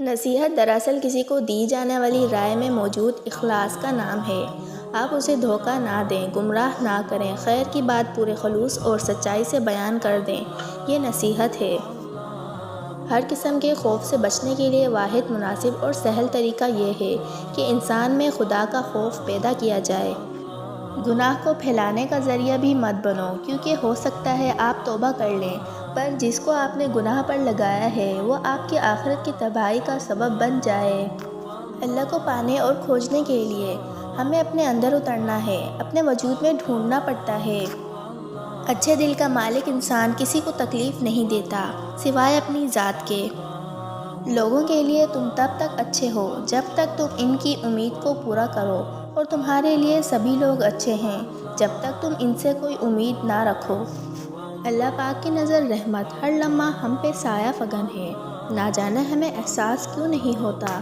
نصیحت دراصل کسی کو دی جانے والی رائے میں موجود اخلاص کا نام ہے۔ آپ اسے دھوکہ نہ دیں، گمراہ نہ کریں، خیر کی بات پورے خلوص اور سچائی سے بیان کر دیں، یہ نصیحت ہے۔ ہر قسم کے خوف سے بچنے کے لیے واحد مناسب اور سہل طریقہ یہ ہے کہ انسان میں خدا کا خوف پیدا کیا جائے۔ گناہ کو پھیلانے کا ذریعہ بھی مت بنو، کیونکہ ہو سکتا ہے آپ توبہ کر لیں، پر جس کو آپ نے گناہ پر لگایا ہے وہ آپ کی آخرت کی تباہی کا سبب بن جائے۔ اللہ کو پانے اور کھوجنے کے لیے ہمیں اپنے اندر اترنا ہے، اپنے وجود میں ڈھونڈنا پڑتا ہے۔ اچھے دل کا مالک انسان کسی کو تکلیف نہیں دیتا سوائے اپنی ذات کے۔ لوگوں کے لیے تم تب تک اچھے ہو جب تک تم ان کی امید کو پورا کرو، اور تمہارے لیے سبھی لوگ اچھے ہیں جب تک تم ان سے کوئی امید نہ رکھو۔ اللہ پاک کی نظر رحمت ہر لمحہ ہم پہ سایہ فگن ہے، نہ جانے ہمیں احساس کیوں نہیں ہوتا۔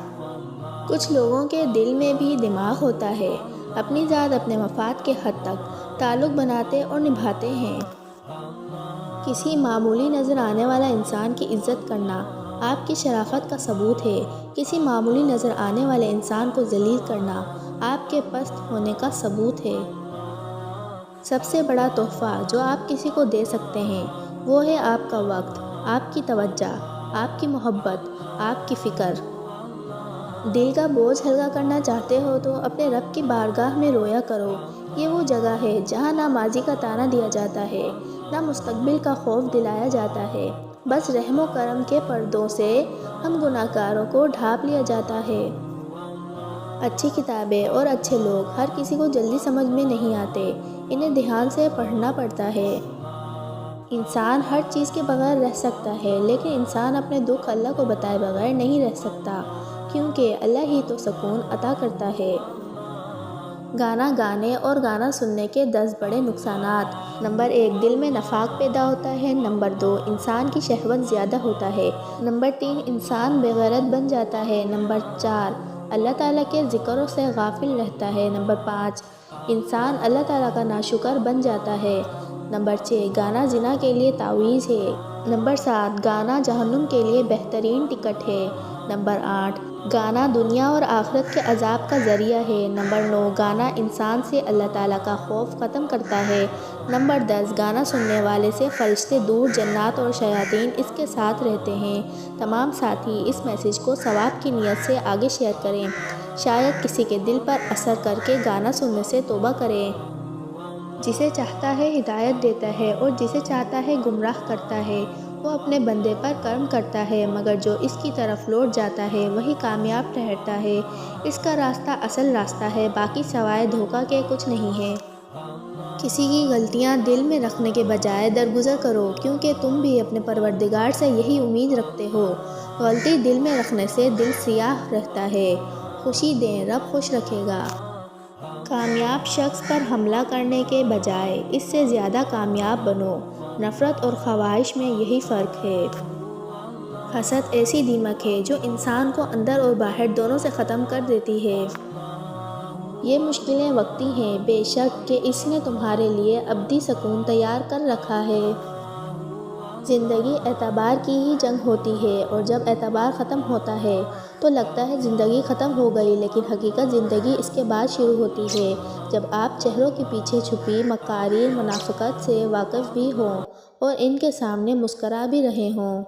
کچھ لوگوں کے دل میں بھی دماغ ہوتا ہے، اپنی ذات اپنے مفاد کے حد تک تعلق بناتے اور نبھاتے ہیں۔ کسی معمولی نظر آنے والا انسان کی عزت کرنا آپ کی شرافت کا ثبوت ہے، کسی معمولی نظر آنے والے انسان کو ذلیل کرنا آپ کے پست ہونے کا ثبوت ہے۔ سب سے بڑا تحفہ جو آپ کسی کو دے سکتے ہیں وہ ہے آپ کا وقت، آپ کی توجہ، آپ کی محبت، آپ کی فکر۔ دل کا بوجھ ہلکا کرنا چاہتے ہو تو اپنے رب کی بارگاہ میں رویا کرو۔ یہ وہ جگہ ہے جہاں نہ ماضی کا طعنہ دیا جاتا ہے، نہ مستقبل کا خوف دلایا جاتا ہے، بس رحم و کرم کے پردوں سے ہم گناہ گاروں کو ڈھانپ لیا جاتا ہے۔ اچھی کتابیں اور اچھے لوگ ہر کسی کو جلدی سمجھ میں نہیں آتے، انہیں دھیان سے پڑھنا پڑتا ہے۔ انسان ہر چیز کے بغیر رہ سکتا ہے، لیکن انسان اپنے دکھ اللہ کو بتائے بغیر نہیں رہ سکتا، کیونکہ اللہ ہی تو سکون عطا کرتا ہے۔ گانا گانے اور گانا سننے کے 10 بڑے نقصانات۔ نمبر 1، دل میں نفاق پیدا ہوتا ہے۔ نمبر 2، انسان کی شہوت زیادہ ہوتا ہے۔ نمبر 3، انسان بے غیرت بن جاتا ہے۔ نمبر 4، اللہ تعالیٰ کے ذکروں سے غافل رہتا ہے۔ نمبر 5، انسان اللہ تعالیٰ کا ناشکر بن جاتا ہے۔ نمبر 6، گانا زنا کے لیے تعویذ ہے۔ نمبر 7، گانا جہنم کے لیے بہترین ٹکٹ ہے۔ نمبر 8، گانا دنیا اور آخرت کے عذاب کا ذریعہ ہے۔ نمبر 9، گانا انسان سے اللہ تعالیٰ کا خوف ختم کرتا ہے۔ نمبر 10، گانا سننے والے سے فرشتے دور، جنات اور شیاطین اس کے ساتھ رہتے ہیں۔ تمام ساتھی اس میسیج کو ثواب کی نیت سے آگے شیئر کریں، شاید کسی کے دل پر اثر کر کے گانا سننے سے توبہ کرے۔ جسے چاہتا ہے ہدایت دیتا ہے اور جسے چاہتا ہے گمراہ کرتا ہے۔ وہ اپنے بندے پر کرم کرتا ہے، مگر جو اس کی طرف لوٹ جاتا ہے وہی کامیاب ٹھہرتا ہے۔ اس کا راستہ اصل راستہ ہے، باقی سوائے دھوکہ کے کچھ نہیں ہے۔ کسی کی غلطیاں دل میں رکھنے کے بجائے درگزر کرو، کیونکہ تم بھی اپنے پروردگار سے یہی امید رکھتے ہو۔ غلطی دل میں رکھنے سے دل سیاہ رہتا ہے۔ خوشی دیں، رب خوش رکھے گا۔ کامیاب شخص پر حملہ کرنے کے بجائے اس سے زیادہ کامیاب بنو۔ نفرت اور خواہش میں یہی فرق ہے۔ حسد ایسی دیمک ہے جو انسان کو اندر اور باہر دونوں سے ختم کر دیتی ہے۔ یہ مشکلیں وقتی ہیں، بے شک کہ اس نے تمہارے لیے ابدی سکون تیار کر رکھا ہے۔ زندگی اعتبار کی ہی جنگ ہوتی ہے، اور جب اعتبار ختم ہوتا ہے تو لگتا ہے زندگی ختم ہو گئی، لیکن حقیقت زندگی اس کے بعد شروع ہوتی ہے، جب آپ چہروں کے پیچھے چھپی مکاری منافقت سے واقف بھی ہوں اور ان کے سامنے مسکرا بھی رہے ہوں۔